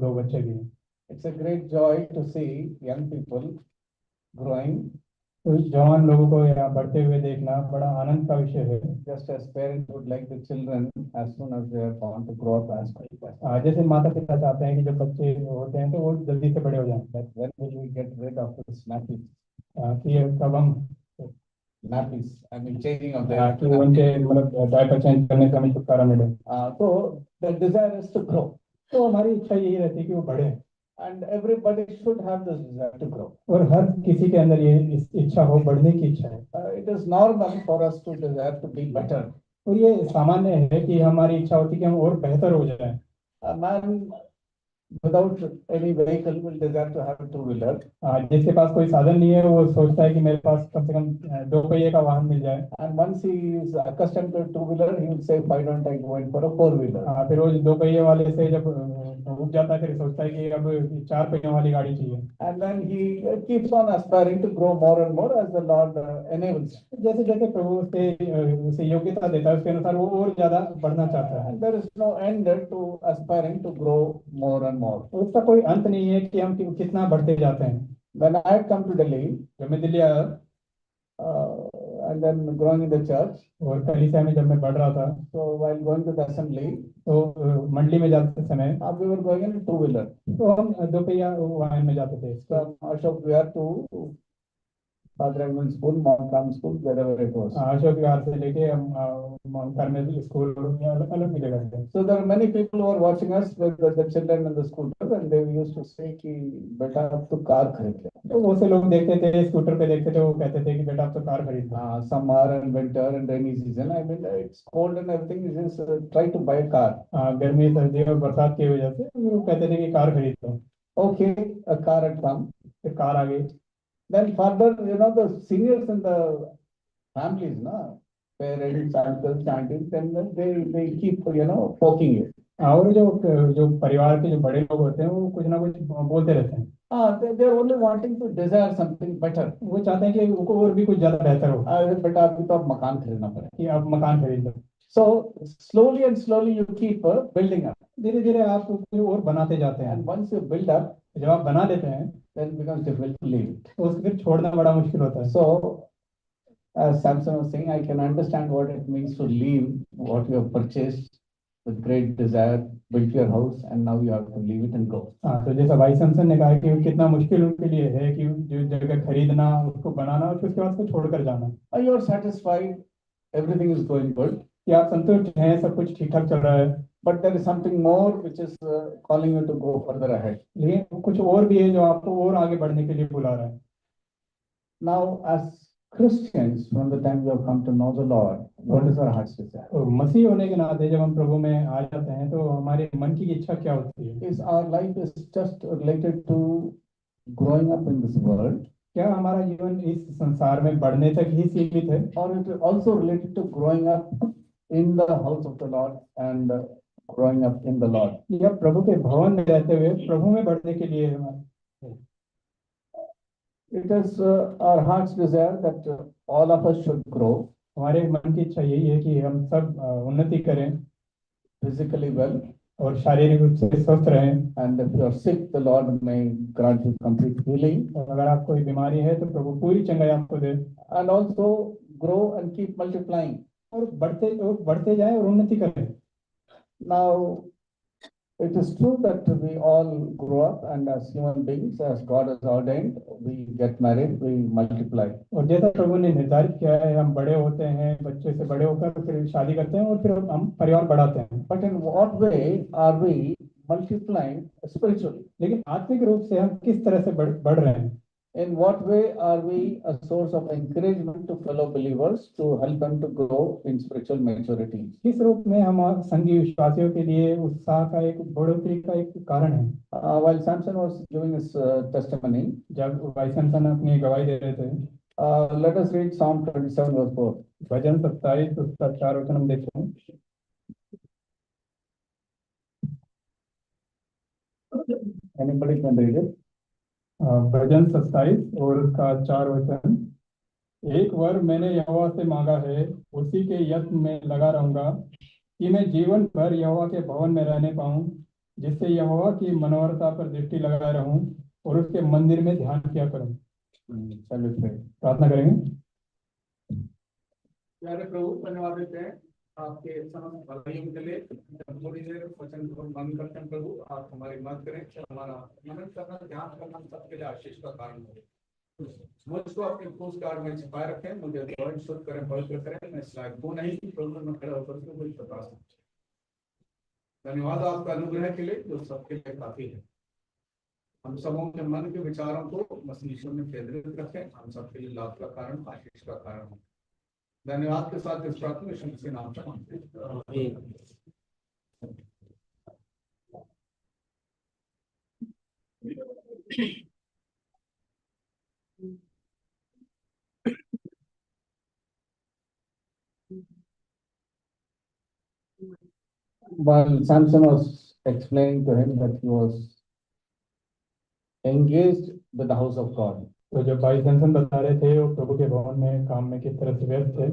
दो बच्चे भी हैं। It's a great joy to see young people growing. तो जवान लोगों को यहाँ बढ़ते हुए देखना बड़ा आनंद का विषय है। Just as parents would like the children as soon as they are born to grow up as quick as जैसे माता पिता चाहते हैं कि जब बच्चे होते हैं तो वो जल्दी से बड़े हो जाएं। that. When will we get rid of this nappies? कि कब हम Nappies, I mean changing of their. कि उनके मतलब डायपर चेंज करने से हमें छुटकारा मिले। So the desire is to grow, तो हमारी इच्छा यही रहती है कि वो बढ़े, and everybody should have this desire to grow. और हर किसी के अंदर ये इच्छा हो, बढ़ने की इच्छा है। It is normal for us to desire to be better. और ये सामान्य है कि हमारी इच्छा होती है कि हम और बेहतर हो जाएं। A man without any vehicle will desire to have a two-wheeler. जिसके पास कोई साधन नहीं है वो सोचता है कि मेरे पास कम से कम दो पहिए का वाहन मिल जाए। And once he is accustomed to a two-wheeler, he will say, "Why don't I go in for a four-wheeler?" फिर वो दो पहिए वाले से जब रुक जाता है फिर सोचता है कि अब चार पहियों वाली गाड़ी चाहिए। And then he keeps on aspiring to grow more and more as the Lord enables. जैसे जैसे प्रभु उसे योग्यता देता है उसके अनुसार वो और ज्यादा बढ़ना चाहता है। And there is no end to aspiring to grow more and more. उसका कोई अंत नहीं है कि हम कितना बढ़ते जाते हैं। When I had come to Delhi, जब मैं दिल्ली आया and then growing in the church, और कलीसिया में जब मैं बढ़ रहा था, so while going to the assembly, तो मंडली में जाते समय we were going in two-wheeler. तो हम दो पहिया वाहन में जाते थे। From Ashok Vihar to Father Edmund School, Mount Carmel School, wherever it was. Ashok Vihar से लेके हम माउंट कार्मेल स्कूल अलग मिलेगा। So there are many people who are watching us with the children in the scooter, and they used to say कि बेटा अब तो car खरीद ले। तो वो से लोग देखते थे स्कूटर पे देखते थे, वो कहते थे कि बेटा अब तो कार खरीद लो। Summer and winter and rainy season, I mean it's cold and everything, is just try to buy a car. गर्मी सर्दी और बरसात की वजह से वो कहते थे कि कार खरीद लो। Okay, a car had come. फिर कार आ गई। Then further, the seniors in the families, parents, uncles, aunties, then they keep poking you. और जो परिवार के जो बड़े लोग होते हैं वो कुछ ना कुछ बोलते रहते हैं। They are only wanting to desire something better. वो चाहते हैं कि उनको और भी कुछ ज्यादा बेहतर हो। बेटा अभी तो अब मकान खरीदना पड़ेगा, कि अब मकान खरीद लो। So slowly and slowly you keep building up. धीरे धीरे आप और बनाते जाते हैं। And once you build up, जब आप बना लेते हैं then it becomes difficult to leave it. तो उसको फिर छोड़ना बड़ा मुश्किल होता है। So as Samson was saying, I can understand what it means to leave what you have purchased with great desire, built your house, and now you have to leave it and go. तो जैसा भाई सैमसन ने कहा कि कितना मुश्किल उनके लिए है कि जो जगह खरीदना, उसको बनाना और उसके बाद उसको छोड़कर जाना। You are satisfied, everything is going good. कि आप संतुष्ट हैं, सब कुछ ठीक ठाक चल रहा है। But there is something more which is calling you to go further ahead. लेकिन कुछ और भी है जो आपको और आगे बढ़ने के लिए बुला रहा है। Now, as Christians, from the time we have come to know the Lord, what is our heart's desire? मसीह होने के नाते जब हम प्रभु में आ जाते हैं तो हमारे मन की इच्छा क्या होती है? Is our life is just related to growing up in this world? क्या हमारा जीवन इस संसार में बढ़ने तक ही सीमित है? Or it is also related to growing up in the house of the Lord and growing up in the Lord? या प्रभु के भवन में रहते हुए प्रभु में बढ़ने के लिए हमारे? It is our heart's desire that all of us should grow. हमारे मन की इच्छा यही है कि हम सब उन्नति करें, physically well, और शारीरिक रूप से स्वस्थ रहें। And if you are sick, the Lord may grant you complete healing. और अगर आप कोई बीमारी है तो प्रभु पूरी चंगाई आपको दे। And also grow and keep multiplying. और बढ़ते जाएं और उन्नति करें। Now, it is true that we all grow up, and as human beings, as God has ordained, we get married, we multiply. और जैसा प्रभु ने निर्धारित किया है, हम बड़े होते हैं, बच्चे से बड़े होकर फिर शादी करते हैं और फिर हम परिवार बढ़ाते हैं। But in what way are we multiplying spiritually? लेकिन आत्मिक रूप से हम किस तरह से बढ़ रहे हैं? In what way are we a source of encouragement to fellow believers to help them to grow in spiritual maturity? किस रूप में हम संगी विश्वासियों के लिए उत्साह का एक बढ़ोतरी का एक कारण है? While Samson was giving his testimony, जब भाई सैमसन अपनी गवाही दे रहे थे, let us read Psalm 27 verse 4. भजन 27 उसका 4 वचन हम देखते हैं। Anybody can read it. भजन 27 और उसका 4 वचन। एक वर मैंने यहोवा से मांगा है, उसी के यत्न में लगा रहूंगा कि मैं जीवन भर यहोवा के भवन में रहने पाऊं, जिससे यहोवा की मनोहरता पर दृष्टि लगाए रहूं और उसके मंदिर में ध्यान किया करूं। चलिए pray. प्रार्थना करेंगे। प्यारे प्रभु, धन्यवाद देते हैं आपके समस्त भलाइयों के लिए। जब थोड़ी देर वचन को बंद करते हैं प्रभु, आप हमारी मदद करें कि हमारा मनन करना, ध्यान करना सबके लिए आशीष का कारण हो। मुझको अपने क्रूस गार्ड में छिपाए रखें, मुझे गौरव शुद्ध करें, पवित्र करें। मैं इस लायक हूं नहीं कि प्रभु में खड़ा होकर के कुछ बता सकूं। धन्यवाद आपका अनुग्रह के लिए जो सबके लिए काफी है। हम सबों के मन के विचारों को मसीह यीशु में केंद्रित रखें, हम सबके लिए लाभ का कारण, आशीष का कारण हो। धन्यवाद के साथ इस प्रार्थना यीशु मसीह के नाम से मांगते हैं। While Samson was explaining to him that he was engaged with the house of God, तो जब भाई सैमसन बता रहे थे वो प्रभु के भवन में काम में किस तरह से व्यस्त थे,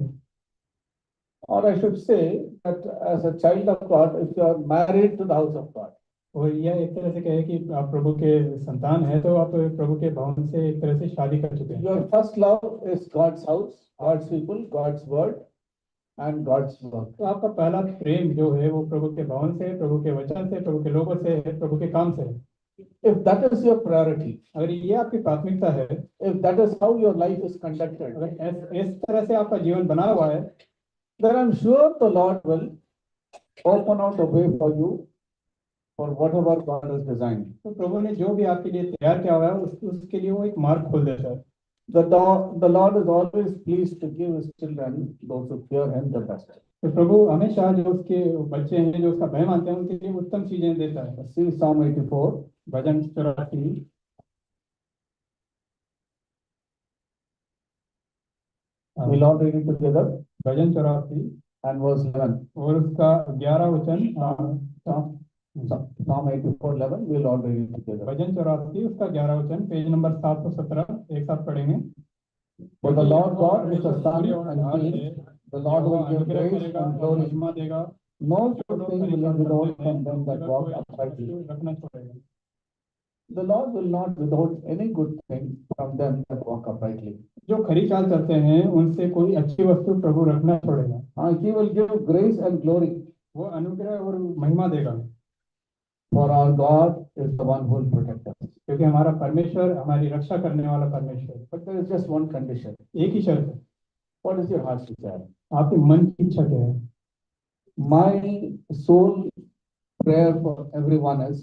or I should say that as a child of God, if you are married to the house of God, और यह एक तरह से कहे कि आप प्रभु के संतान हैं तो आप प्रभु के भवन से एक तरह से शादी कर चुके हैं। your first love is God's house, God's people, God's word, and God's work. तो आपका पहला प्रेम जो है वो प्रभु के भवन से, प्रभु के वचन से, प्रभु के लोगों से है, प्रभु के काम से है। If that is your priority, अगर ये आपकी प्राथमिकता है, if that is how your life is conducted, अगर इस तरह से आपका जीवन बना हुआ है, then I'm sure the Lord will open out a way for you for whatever God has designed. तो प्रभु ने जो भी आपके लिए तैयार किया हुआ है उसके लिए वो एक मार्ग खोल देता है। The Lord is always pleased to give His children, those who fear Him, the best. तो प्रभु हमेशा जो उसके बच्चे हैं जो उसका भय मानते हैं उनके लिए उत्तम चीजें देता है। See Psalm 84. Bhajan 84। We'll all read it together. Bhajan 84 and verse 11. और उसका 11 वचन, Psalm 84:11. We'll all read it together. भजन 84 उसका 11 वचन, पेज नंबर 717 एक साथ पढ़ेंगे। For the Lord God is the sun and king, the Lord will give grace and glory. महिमा देगा, No good thing will he withhold from them that walk uprightly. रखना छोड़ेगा। The Lord will not withhold any good thing from them that walk uprightly. जो खरी चाल चलते हैं उनसे कोई अच्छी वस्तु प्रभु रखना छोड़ेगा। He will give grace and glory. वो अनुग्रह और महिमा देगा। For our God is the one who will protect us. क्योंकि हमारा परमेश्वर हमारी रक्षा करने वाला परमेश्वर। But there is just one condition. एक ही शर्त है। What is your heart's desire? आपके मन की इच्छा क्या है? My sole prayer for everyone is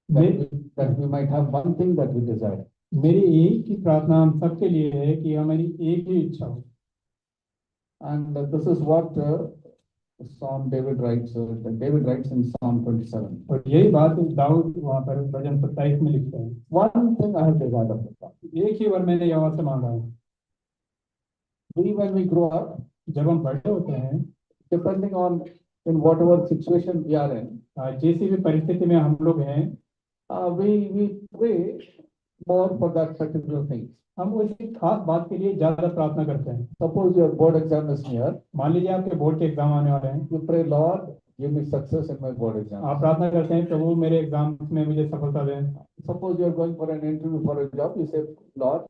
that we might have one thing that we desire. मेरी एक ही प्रार्थना हम सबके लिए है कि हमारी एक ही इच्छा हो। And this is what Psalm David writes. David writes in Psalm 27. और यही बात दाऊद वहाँ पर भजन 27 में लिखते हैं। One thing I have desired of God. एक ही बार मैंने यहोवा से मांगा है। We when we grow up, जब हम बड़े होते हैं, depending on in whatever situation we are in, जैसी भी परिस्थिति में हम लोग हैं, we pray more for that particular thing. हम उसी खास बात के लिए ज्यादा प्रार्थना करते हैं। Suppose your board exam is near. मान लीजिए आपके बोर्ड के एग्जाम आने वाले हैं। You pray, Lord, give me success in my board exam. आप प्रार्थना करते हैं प्रभु मेरे एग्जाम में मुझे सफलता दें। Suppose you are going for an interview for a job, you say, Lord,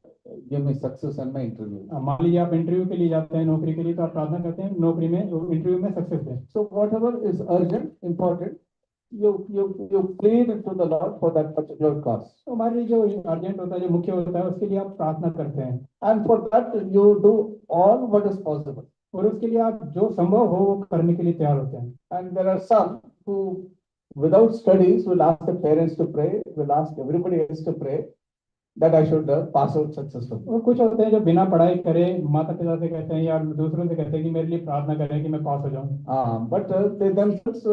give me success in my interview. मान लीजिए आप इंटरव्यू के लिए जाते हैं नौकरी के लिए, तो आप प्रार्थना करते हैं नौकरी में इंटरव्यू में सक्सेस दें। So whatever is urgent, important, you plead to the Lord for that particular cause. तो हमारे लिए जो अर्जेंट होता है, जो मुख्य होता है, उसके लिए आप प्रार्थना करते हैं। And for that you do all what is possible. और उसके लिए आप जो संभव हो वो करने के लिए तैयार होते हैं। And there are some who, without studies, will ask the parents to pray, will ask everybody else to pray that I should pass out successfully. और कुछ होते हैं जो बिना पढ़ाई करे माता पिता से कहते हैं या दूसरों से कहते हैं कि मेरे लिए प्रार्थना करें कि मैं पास हो जाऊं। But they themselves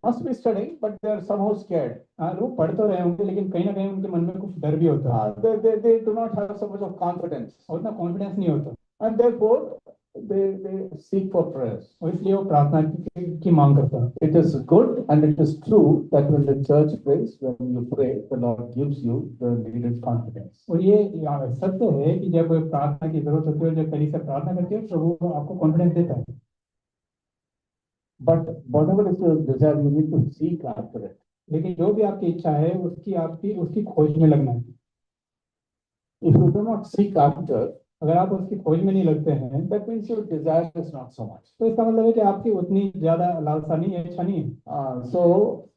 must be studying, but they are somehow scared. वो पढ़ तो रहे होंगे लेकिन कहीं ना कहीं उनके मन में कुछ डर भी होता है। They do not have so much of confidence. और उतना कॉन्फिडेंस नहीं होता। And therefore they seek for prayers. और इसलिए वो प्रार्थना की मांग करता है। It is good and it is true that when the church prays, when you pray, the Lord gives you the needed confidence. और ये सत्य है कि जब प्रार्थना की जरूरत होती है, जब कलीसिया प्रार्थना करती है, प्रभु आपको कॉन्फिडेंस देता है। But whatever is your desire, you need to seek after it. लेकिन जो भी आपकी इच्छा है उसकी खोज में लगना है। If you do not seek after, अगर आप उसकी खोज में नहीं लगते हैं that means your desire is not so much. तो इसका मतलब है कि आपकी उतनी ज्यादा लालसा नहीं है, इच्छा नहीं है। So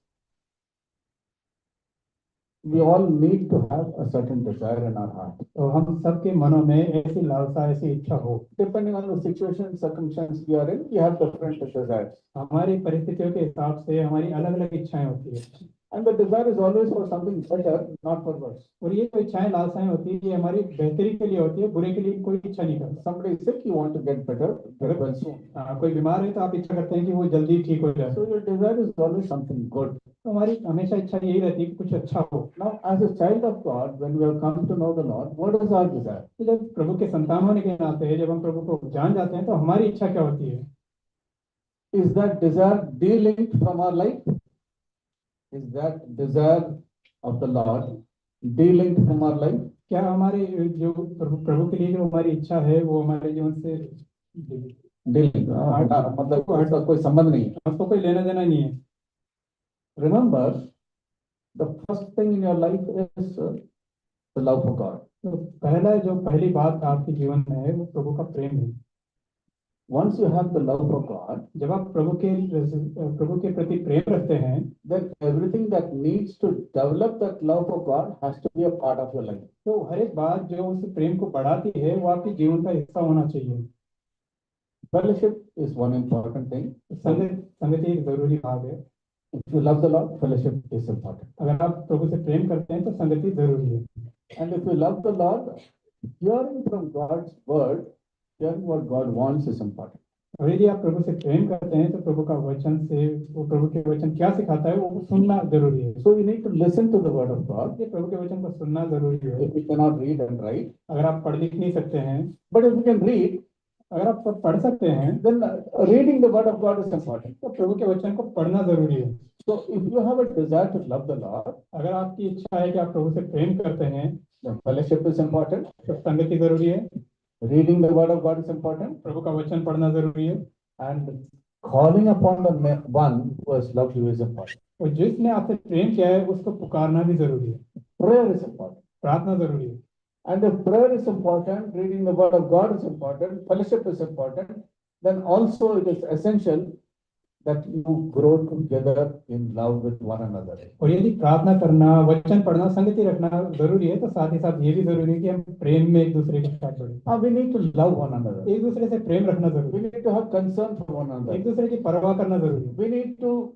we all need to have a certain desire in our heart. तो हम सबके मनों में ऐसी लालसा, ऐसी इच्छा हो। Depending on the situation, circumstance we are in, we have different desires. हमारी परिस्थितियों के हिसाब से हमारी अलग अलग इच्छाएं होती है। And the desire is always for something better, not for worse. और ये जो इच्छाएं, लालसाएं होती है, ये हमारी बेहतरी के लिए होती है, बुरे के लिए कोई इच्छा नहीं करता। Somebody is sick, you want to get better, get well soon. कोई बीमार है तो आप इच्छा करते हैं कि वो जल्दी ठीक हो जाए। So your desire is always something good. तो हमारी हमेशा इच्छा यही रहती है कि कुछ अच्छा हो। Now, as a child of God, when we have come to know the Lord, what is our desire? तो जब प्रभु के संतान होने के नाते जब हम प्रभु को जान जाते हैं तो हमारी इच्छा क्या होती है? Is that desire de-linked from our life? Is that desire of the Lord de-linked from our life? क्या हमारे जो प्रभु के लिए जो हमारी इच्छा है वो हमारे जीवन से De-linked, मतलब उसका कोई संबंध नहीं है। उसको कोई लेना देना नहीं है। Remember, the first thing in your life is the love for God. तो पहली बात आपके जीवन में है वो प्रभु का प्रेम है। Once you have the love for God, जब आप प्रभु के प्रति प्रेम रखते हैं, then everything that needs to develop that love for God has to be a part of your life. तो हर एक बात जो उस प्रेम को बढ़ाती है वो आपके जीवन का हिस्सा होना चाहिए। Fellowship is one important thing. संगति एक जरूरी भाग है। If you love the Lord, fellowship is important. अगर आप प्रभु से प्रेम करते हैं तो संगति जरूरी है। And if you love the Lord, hearing from God's word, hearing what God wants is important. और यदि आप प्रभु से प्रेम करते हैं तो प्रभु का वचन से वो प्रभु के वचन क्या सिखाता है वो सुनना जरूरी है। So you need to listen to the word of God. ये प्रभु के वचन को सुनना जरूरी है। If you cannot read and write, अगर आप पढ़ लिख नहीं सकते हैं, but if you can read, अगर आप पढ़ सकते हैं, then reading the word of God is important. तो प्रभु के वचन को पढ़ना जरूरी है। So if you have a desire to love the Lord, अगर आपकी इच्छा है कि आप प्रभु से प्रेम करते हैं, then fellowship is important. तो संगति जरूरी है। Reading the word of God is important. प्रभु का वचन पढ़ना जरूरी है। And calling upon the one who has loved you is important. और जिसने आपसे प्रेम किया है उसको पुकारना भी जरूरी है। Prayer is important. प्रार्थना जरूरी है। And if prayer is important, reading the word of God is important, fellowship is important, then also it is essential that you grow together in love with one another. और यदि प्रार्थना करना, वचन पढ़ना, संगति रखना जरूरी है तो साथ ही साथ ये भी जरूरी है कि हम प्रेम में एक दूसरे के साथ बढ़े। We need to love one another. एक दूसरे से प्रेम रखना जरूरी We है। need to have concern for one another. एक दूसरे की परवाह करना जरूरी है। We need to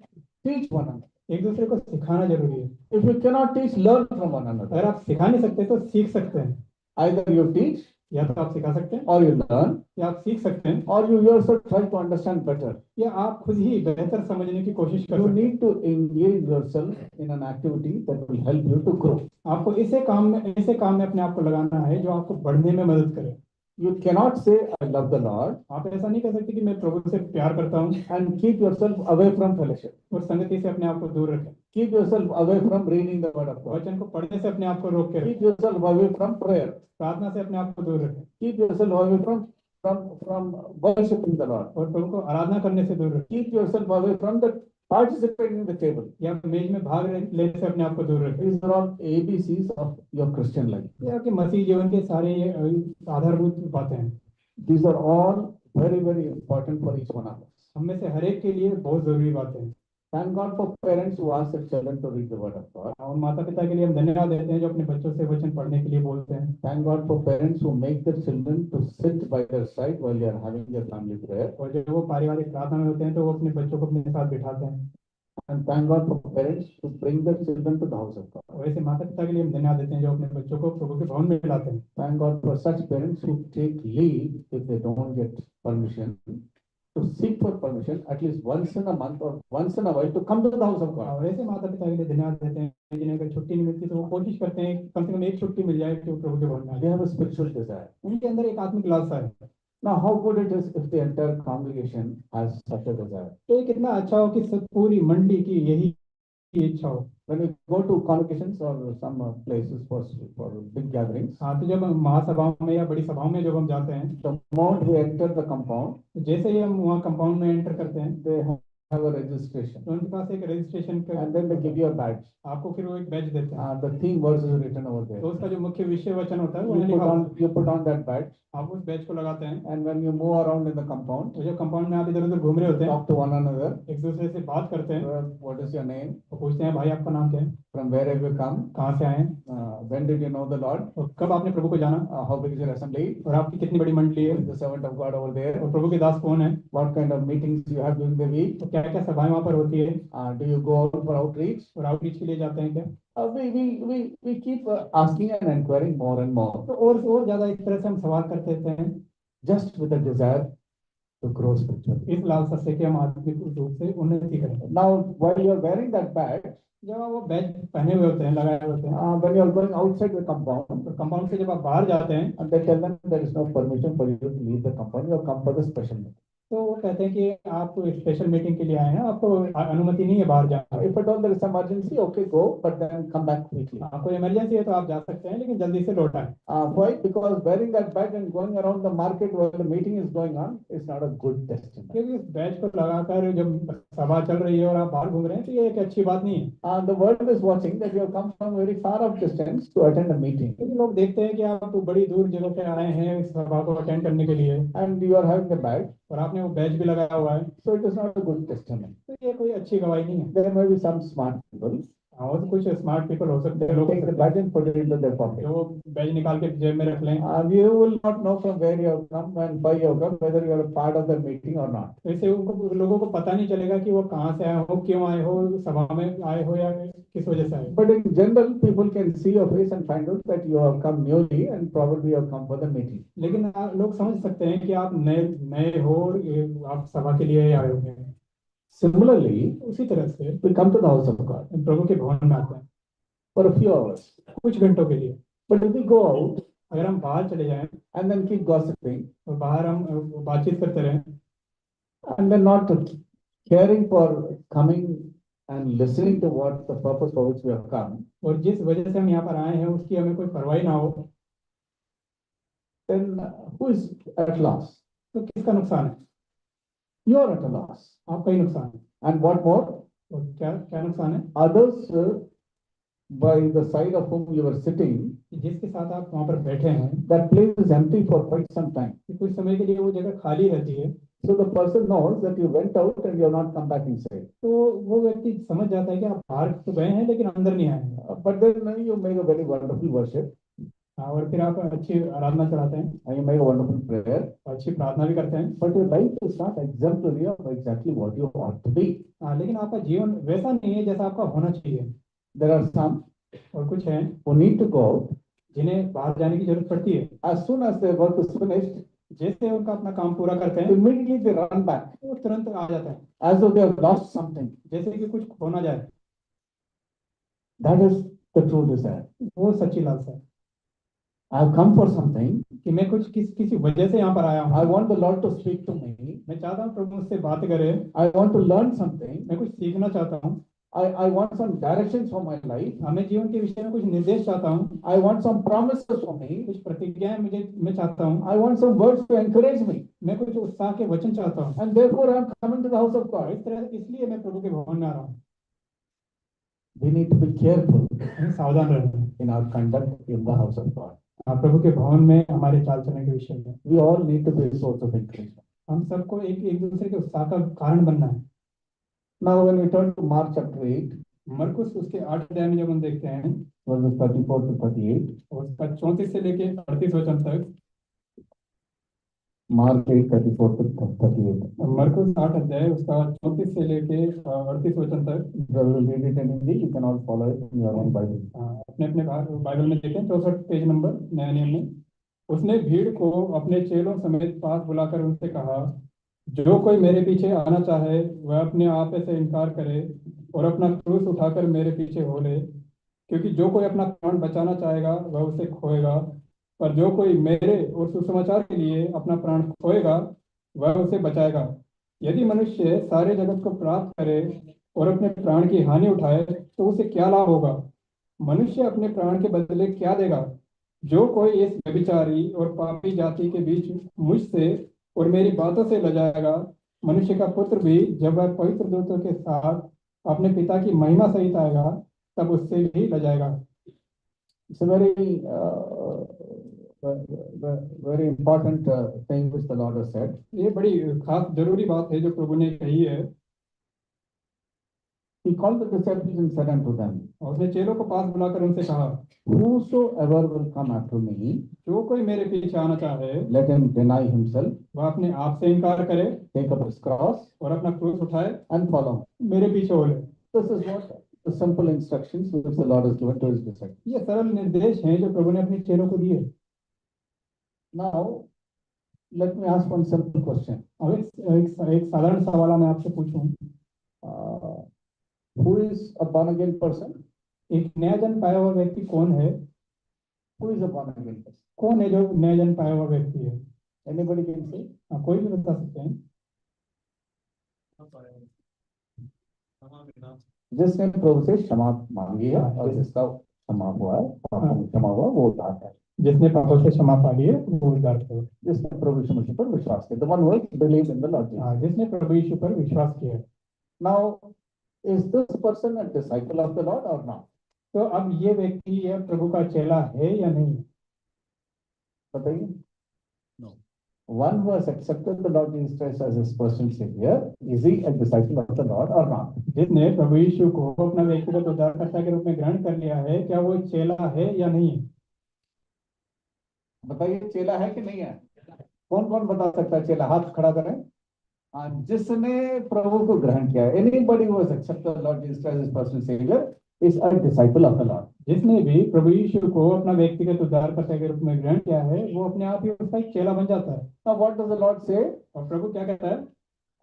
teach one another. एक दूसरे को सिखाना जरूरी है। If you cannot teach, learn from one another. अगर आप सिखा नहीं सकते तो सीख सकते हैं। Either you teach, या तो आप सिखा सकते हैं, or you learn, या आप सीख सकते हैं, or you yourself try to understand better. या आप खुद ही बेहतर समझने की कोशिश कर You सकते हैं। need to engage yourself in an activity that will help you to grow. आपको ऐसे काम में अपने आप को लगाना है जो आपको बढ़ने में मदद करे। You cannot say, I love the Lord, आप ऐसा नहीं कर सकते कि मैं प्रभु से प्यार करता हूँ and keep yourself away from fellowship. और संगति से अपने आप को दूर रखें। Keep yourself away from reading the word of God. वचन को पढ़ने से अपने आप को रोक के रखें। Keep yourself away from prayer. प्रार्थना से अपने आप को दूर रखें Keep yourself away from worshiping the Lord. और प्रभु को आराधना करने से दूर रखें। Keep yourself away from the participating in the table. या मेज में भाग लेने से अपने आप को दूर रखें। These are all ABCs of your Christian life. ये आपके मसीह जीवन के सारे ये आधारभूत बातें हैं। These are all very, very important for each one of us. हम में से हर एक के लिए बहुत जरूरी बातें हैं। Thank God for parents who ask their children to read the word of God. और माता पिता के लिए हम धन्यवाद देते हैं जो अपने बच्चों से वचन पढ़ने के लिए बोलते हैं। Thank God for parents who make their children to sit by their side while they are having their family prayer. और जब वो पारिवारिक प्रार्थना में होते हैं तो वो अपने बच्चों को अपने साथ बिठाते हैं। And thank God for parents to bring their children to the house of God. और ऐसे माता पिता के लिए हम धन्यवाद देते हैं जो अपने बच्चों को प्रभु के भवन में लाते हैं। Thank God for such parents who take leave if they don't get permission, to seek for permission at least once in a month or once in a while to come to the house of God. और ऐसे माता पिता के लिए धन्यवाद देते हैं जिन्हें अगर छुट्टी नहीं मिलती तो वो कोशिश करते हैं कम से कम एक छुट्टी मिल जाए कि वो प्रभु के भवन में आ They जाए। have a spiritual desire. उनके अंदर एक आत्मिक लालसा है। Now, how good it is if the entire congregation has such a desire. तो ये कितना अच्छा हो कि सब पूरी मंडली की यही इच्छा हो। When we go to convocations or some places for big gatherings, हाँ, तो जब हम महासभाओं में या बड़ी सभाओं में जब हम जाते हैं, the moment we enter the compound, तो जैसे ही हम वहाँ कंपाउंड में एंटर करते हैं, they have a registration, तो उनके पास एक रजिस्ट्रेशन का, and then they give you a badge. आपको फिर वो एक बैच देते हैं। The theme verse is written over there. तो उसका जो मुख्य विषय वचन होता है वो You यहाँ put लिखा on, होता है। you put on that badge, आप उस बैच को लगाते हैं, and when you move around in the compound, तो जब कंपाउंड में आप इधर उधर घूम रहे होते हैं, talk to one another. एक दूसरे से बात करते हैं, What is your name? तो पूछते हैं भाई आपका नाम क्या है, From where have you come? कहाँ से आए हैं, When did you know the Lord? और कब आपने प्रभु को जाना, How big is your assembly? और आपकी कितनी बड़ी मंडली है, Who is the servant of God over there? और प्रभु के दास कौन है, What kind of meetings you have during the week? तो क्या क्या सभाएं वहाँ पर होती है, Do you go out for outreach? और आउटरीच के लिए जाते हैं क्या। We keep asking and inquiring more and more, तो और ज्यादा इस तरह से हम सवाल करते रहते हैं, just with a desire to grow spiritually. इस लालसा से कि हम आत्मिक रूप से उन्नति करें। Now, while you are wearing that badge, जब आप वो बैच पहने हुए होते हैं, लगाए हुए होते हैं, when you are going outside the compound, तो कंपाउंड से जब आप बाहर जाते हैं, and they tell them there is no permission for you to leave the compound, you have come for the special meeting. तो वो कहते हैं कि आप स्पेशल मीटिंग के लिए आए हैं, आपको अनुमति नहीं है बाहर जाने। If at all there is some emergency, okay, go, but then come back quickly. आपको इमरजेंसी है तो आप जा सकते हैं, लेकिन जल्दी से लौट आए। Why? Because wearing that badge and going around the market while the meeting is going on is not a good testimony. क्योंकि उस बैच को लगाकर जब सभा चल रही है और आप बाहर घूम रहे हैं, तो ये एक अच्छी बात नहीं है। The world is watching that you have come from very far off distance to attend a meeting, क्योंकि लोग देखते हैं कि आप बड़ी दूर जगह पे आए हैं इस सभा को अटेंड करने के लिए, and you are having a badge, और आपने वो बैच भी लगाया हुआ है, so it is not a good testimony. तो ये कोई अच्छी गवाही नहीं है। There may be some smart people, और कुछ स्मार्ट पीपल हो सकते they हैं, लोग हो take the सकते badge and put it into their pocket. हैं, जो बैच निकाल के जेब में रख लें। You will not know from where you have come and why you have come, whether you are a part of the meeting or not. तो इससे उनको लोगों को पता नहीं चलेगा कि वो कहाँ से आए हो, क्यों आए हो, सभा में आए हो या किस वजह से आए हो। But in general, people can see your face and find out that you have come newly and probably you have come for the meeting. लेकिन लोग समझ सकते हैं कि आप नए नए हो और आप सभा के लिए आए हो। Similarly, उसी तरह से we come to the house of God प्रभु के भवन में आते हैं for a few hours. कुछ घंटों के लिए। But if we go out अगर हम बाहर चले जाएं and then keep gossiping और बाहर हम बातचीत करते रहें, and then not caring for coming and listening to what the purpose for which we have come, और जिस वजह से हम यहाँ पर आए हैं उसकी हमें कोई परवाह ना हो, then who is at loss? तो किसका नुकसान है? You are at a loss. आपका ही नुकसान है। And what more? और क्या क्या नुकसान है? Others by the side of whom you were sitting, जिसके साथ आप वहाँ पर बैठे हैं, that place is empty for quite some time. कुछ समय के लिए वो जगह खाली रहती है, So the person knows that you went out and you have not come back inside. तो वो व्यक्ति समझ जाता है कि आप बाहर तो गए हैं लेकिन अंदर नहीं आए हैं। But then you make a very wonderful worship, और फिर आप अच्छी आराधना चढ़ाते हैं, and you make a wonderful prayer, अच्छी प्रार्थना भी करते हैं, but your life is not exemplary of exactly what you ought to be. लेकिन आपका जीवन वैसा नहीं है जैसा आपका होना चाहिए। There are some और कुछ हैं who need to go out. जिन्हें बाहर जाने की जरूरत पड़ती है, As soon as their work is finished, जैसे उनका अपना काम पूरा करते हैं immediately they run back वो तुरंत आ जाता है, as though they have lost something. जैसे कि कुछ खो ना जाए। That is the true desire. वो सच्ची लालसा है I have come for something. कि मैं कुछ किसी वजह से यहाँ पर आया I हूँ। want the Lord to speak to me. मैं चाहता हूँ प्रभु मुझसे बात करे, I want to learn something. मैं कुछ सीखना चाहता हूँ, I want some directions for my life. मैं जीवन के विषय में कुछ निर्देश चाहता हूँ, I want some promises for me. कुछ प्रतिज्ञाएं मैं चाहता हूँ, I want some words to encourage me. मैं कुछ उत्साह के वचन चाहता हूँ। And therefore I am coming to the house of God. इस तरह इसलिए मैं प्रभु के भवन में आ रहा हूँ। We need to be careful हमें सावधान रहना है in our conduct in the house of God. प्रभु के भवन में हमारे चाल चलने के विषय में। We all need to be a source of encouragement. हम सबको एक दूसरे के उत्साह का कारण बनना है। Now when we turn to Mark chapter 8, मरकुस उसके 8 अध्याय में जब हम देखते हैं verses 34 to 38, और उसका 34 से लेके 38 वचन तक, Mark 8, 34 to 38. मरकुस 8 अध्याय उसका 34 से लेके 38 वचन तक, I will read it in Hindi. You can all follow it in your own Bible. अपने अपने बाइबल में देखें 64 पेज नंबर नया नियम में। उसने भीड़ को अपने चेलों समेत पास बुलाकर उनसे कहा, जो कोई मेरे पीछे आना चाहे वह अपने आप से इनकार करे और अपना क्रूस उठाकर मेरे पीछे हो ले, क्योंकि जो कोई अपना प्राण बचाना चाहेगा वह उसे खोएगा, पर जो कोई मेरे और सुसमाचार के लिए अपना प्राण खोएगा वह उसे बचाएगा। यदि मनुष्य सारे जगत को प्राप्त करे और अपने प्राण की हानि उठाए तो उसे क्या लाभ होगा? मनुष्य अपने प्राण के बदले क्या देगा? जो कोई इस व्यभिचारी और पापी जाति के बीच मुझसे और मेरी बातों से लजाएगा, मनुष्य का पुत्र भी जब वह पवित्र दूतों के साथ अपने पिता की महिमा सहित आएगा तब उससे भी लजाएगा। It's a very important thing which the Lord has said. ये बड़ी खास जरूरी बात है जो प्रभु ने कही है। He called the disciples and said unto them, और उसने चेलों को पास बुलाकर उनसे कहा, whosoever will come after me, जो कोई मेरे पीछे आना चाहे let him deny himself, वह अपने आप से इनकार करे take up his cross, और अपना क्रूस उठाए and follow me. मेरे पीछे हो ले। This is what the simple instructions which the Lord has given to his disciples. ये सरल निर्देश हैं जो प्रभु ने अपने चेलों को दिए। Now, let me ask one simple question. अब एक साधारण सवाल मैं आपसे पूछूं, Who is a born again person? एक नया जन्म पाया हुआ व्यक्ति कौन है? Who is a born again person? कौन है जो नया जन्म पाया हुआ व्यक्ति है? Anybody can say? हाँ, कोई भी बता सकते हैं। जिसने प्रभु से क्षमा मांगी है और जिसका क्षमा हुआ है, पापों क्षमा हुआ, वो उद्धार है। जिसने पापों से क्षमा पा ली है वो उद्धार है। जिसने प्रभु यीशु मसीह पर विश्वास किया, the one who has believed in the Lord Jesus. हाँ, जिसने प्रभु यीशु पर विश्वास किया। Now, is this person a disciple of the Lord or not? तो अब ये व्यक्ति यह प्रभु का चेला है या नहीं? बताइए। No. One who has accepted the Lord Jesus Christ as his personal savior, is he a disciple of the Lord or not? जिसने प्रभु यीशु को अपना व्यक्तिगत उद्धारकर्ता के रूप में ग्रहण कर लिया है, क्या वो चेला है या नहीं? बताइए, चेला है कि नहीं है? कौन कौन बता सकता है चेला? हाथ खड़ा करें। हाँ, जिसने प्रभु को ग्रहण किया है, anybody who has accepted the Lord Jesus Christ as his personal savior is a disciple of the Lord. जिसने भी प्रभु यीशु को अपना व्यक्तिगत उद्धारकर्ता के रूप में ग्रहण किया है, वो अपने आप ही उसका एक चेला बन जाता है। Now what does the Lord say? और प्रभु क्या कहता है?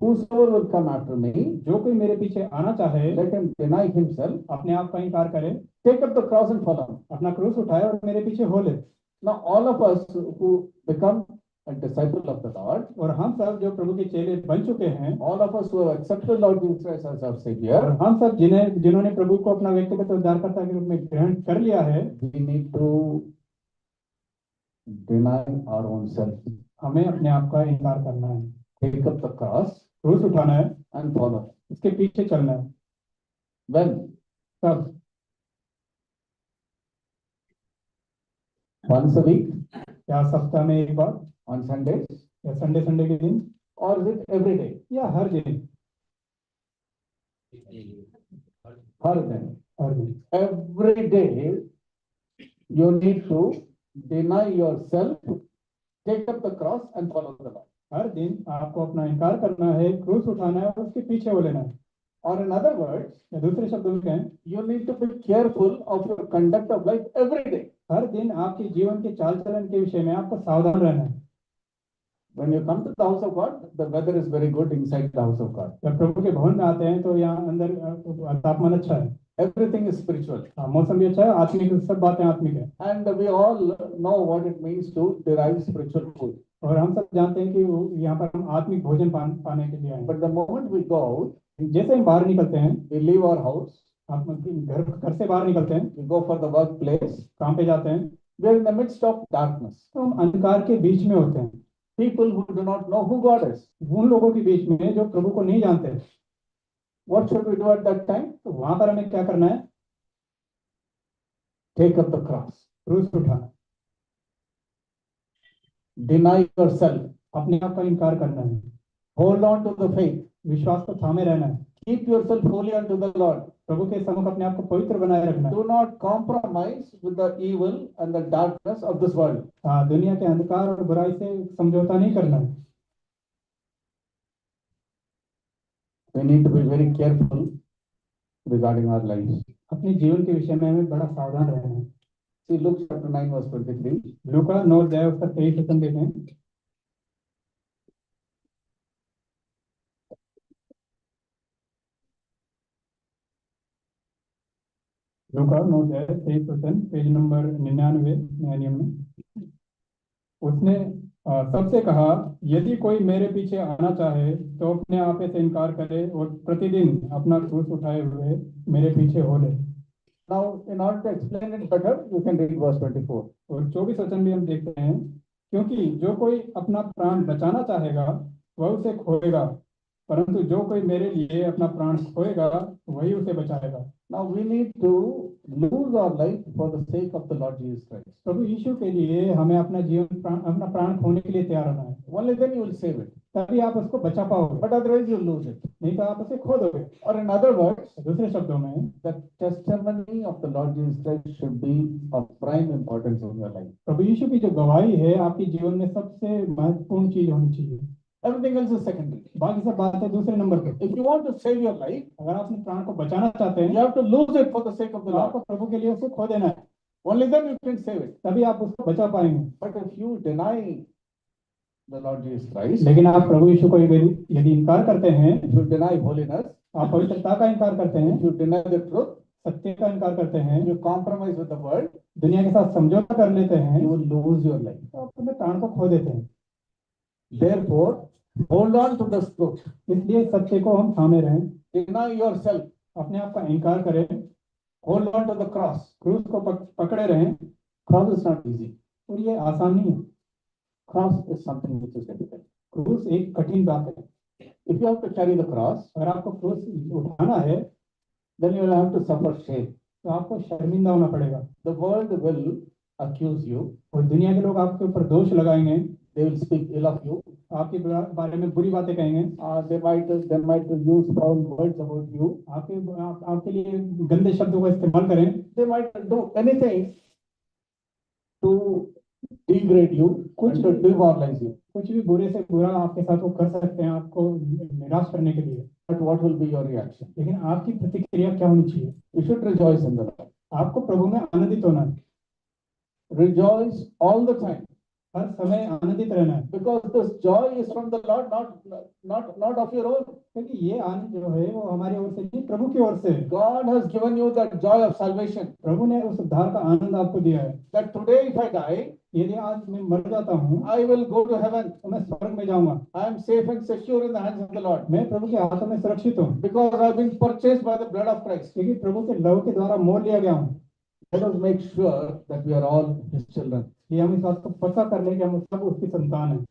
Whosoever will come after me, जो कोई मेरे पीछे आना चाहे let him deny himself, अपने आप का इनकार करे, take up the cross and follow me. अपना क्रूस उठाए और मेरे पीछे हो ले। Now all of us who become a disciple of the Lord, और हम सब जो प्रभु के चेले बन चुके हैं, all of us who have accepted Lord Jesus Christ as our और savior, हम सब जिन्होंने प्रभु को अपना व्यक्तिगत उद्धारकर्ता के रूप में ग्रहण कर लिया है, we need to deny our own self, हमें अपने आप का इनकार करना है, take up the cross क्रूस उठाना है, and follow. उसके पीछे चलना है। When? तब Once a week, क्या सप्ताह में एक बार, on Sundays, या संडे के दिन, or is it every day? या हर दिन? हर दिन. हर दिन। Every day you need to deny yourself, take up the cross and follow the Lord. हर दिन आपको अपना इनकार करना है, क्रूस उठाना है और उसके पीछे हो लेना है। Or in other words, या दूसरे शब्दों में कहें, you need to be careful of your conduct of life every day. हर दिन आपके जीवन के चाल चलन के विषय में आपको सावधान रहना है। When you come to the house of God, the weather is very good inside the house of God. जब प्रभु के भवन में आते हैं तो यहाँ अंदर तापमान अच्छा है, Everything is spiritual. हाँ, मौसम भी अच्छा है, आत्मिक, सब बातें आत्मिक है। And we all know what it means to derive spiritual food. और हम सब जानते हैं कि यहाँ पर हम आत्मिक भोजन पाने के लिए आए हैं। But the moment we go out, जैसे हम बाहर निकलते हैं, we leave our house, हम घर से बाहर निकलते हैं, we go for the workplace, काम पे जाते हैं, we are in the midst of darkness. तो हम अंधकार के बीच में होते हैं। People who do not know who God is. उन लोगों के बीच में जो प्रभु को नहीं जानते, What should we do at that time? तो वहां पर हमें क्या करना है? Take up the cross. क्रूस उठाना, Deny yourself. अपने आप का इनकार करना है, Hold on to the faith. विश्वास को थामे रहना है, Keep yourself holy unto the Lord. प्रभु के सम्मुख अपने आप को पवित्र बनाए रखना है। Do not compromise with the evil and the darkness of this world. हाँ, दुनिया के अंधकार और बुराई से समझौता नहीं करना है। We need to be very careful regarding our lives. अपने जीवन के विषय में हमें बड़ा सावधान रहना है। See Luke chapter 9 verse 23. लूका 9 अध्याय उसका 23 वचन देते हैं। लूका 9 अध्याय 23 वचन, पेज नंबर 99 नया नियम में। उसने सबसे कहा, यदि कोई मेरे पीछे आना चाहे तो अपने आप से इनकार करे और प्रतिदिन अपना क्रूस उठाए हुए मेरे पीछे हो ले। Now, in order to explain it better, you can read verse 24. और 24 वचन भी हम देखते हैं, क्योंकि जो कोई अपना प्राण बचाना चाहेगा वह उसे खोएगा, परंतु जो कोई मेरे लिए अपना प्राण खोएगा वही उसे बचाएगा। Now we need to lose our life for the sake of the Lord Jesus Christ. प्रभु यीशु के लिए हमें अपना अपना प्राण खोने के लिए तैयार होना है। Only then you will save it. तभी आप उसको बचा पाओगे, But otherwise you will lose it. नहीं तो आप उसे खो दोगे। Or in other words, दूसरे शब्दों में, the testimony of the Lord Jesus Christ should be of prime importance in your life. प्रभु यीशु की जो गवाही है आपके जीवन में सबसे महत्वपूर्ण चीज होनी चाहिए। Everything else is secondary. बाकी सब बातें दूसरे नंबर पे। If you want to save your life, अगर आप अपने प्राण को बचाना चाहते you हैं, have to lose it for the sake of the तो आपको Lord. प्रभु के लिए उसे खो देना है, Only then you can save it. तभी आप उसको बचा पाएंगे। But if you deny the Lord Jesus Christ, लेकिन आप प्रभु यीशु को यदि इनकार करते हैं, if you deny holiness, आप पवित्रता का इनकार करते हैं, if you deny the truth, सत्य का इनकार करते हैं, if you compromise with the world, दुनिया के साथ समझौता कर लेते हैं, you will lose your life. तो आप अपने प्राण को खो देते हैं। Therefore, hold on to the truth. इसलिए सत्य को हम थामे रहें, Deny yourself. अपने आप का इनकार करें, Hold on to the cross. क्रूस को पकड़े रहें। Cross is not easy. और ये आसान नहीं है, Cross is something which is difficult. क्रूस एक कठिन बात है। If you have to carry the cross, अगर आपको क्रूस उठाना है then you will have to suffer shame. तो आपको शर्मिंदा होना पड़ेगा, The world will accuse you. और दुनिया के लोग आपके ऊपर दोष लगाएंगे, They will speak ill of you. आपके बारे में बुरी बातें कहेंगे, They might use foul words about you. आपके लिए गंदे शब्दों का इस्तेमाल करें, They might do anything to degrade you, and to demoralize you. कुछ भी बुरे से बुरा आपके साथ वो कर सकते हैं आपको निराश करने के लिए। But what will be your reaction? लेकिन आपकी प्रतिक्रिया क्या होनी चाहिए? You should rejoice in the Lord. आपको प्रभु में आनंदित होना है, Rejoice all the time, हर समय आनंदित रहना है, because this joy is from the Lord, not of your own. क्योंकि ये आनंद जो है वो हमारी ओर से नहीं, प्रभु की ओर से है। God has given you that joy of salvation. प्रभु ने उस उद्धार का आनंद आपको दिया है। That today, if I die, यदि आज मैं मर जाता हूँ I will go to heaven. तो मैं स्वर्ग में जाऊंगा, I am safe and secure in the hands of the Lord, मैं प्रभु के हाथों में सुरक्षित हूँ, because I have been purchased by the blood of Christ. क्योंकि प्रभु के लहू के द्वारा मोल लिया गया हूँ। Let us make sure that we are all His children. ये हम इस बात को पक्का कर लें कि हम सब उसकी संतान हैं।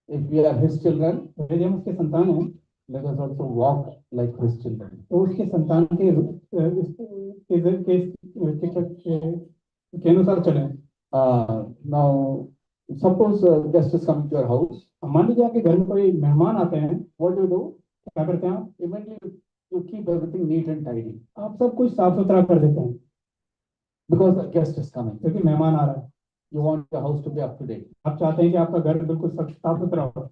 If we are His children, यदि हम उसके संतान हैं let us also walk like His children. तो उसके संतान के अनुसार चलें। Now, suppose a guest is coming to your house. मान लीजिए आपके घर में कोई मेहमान आते हैं, What do you do? क्या करते हैं आप? Immediately you keep everything neat and tidy, आप सब कुछ साफ सुथरा कर देते हैं, because the guest is coming. क्योंकि मेहमान आ रहा है। You want the house to be up to date. आप चाहते हैं कि आपका घर बिल्कुल साफ सुथरा हो।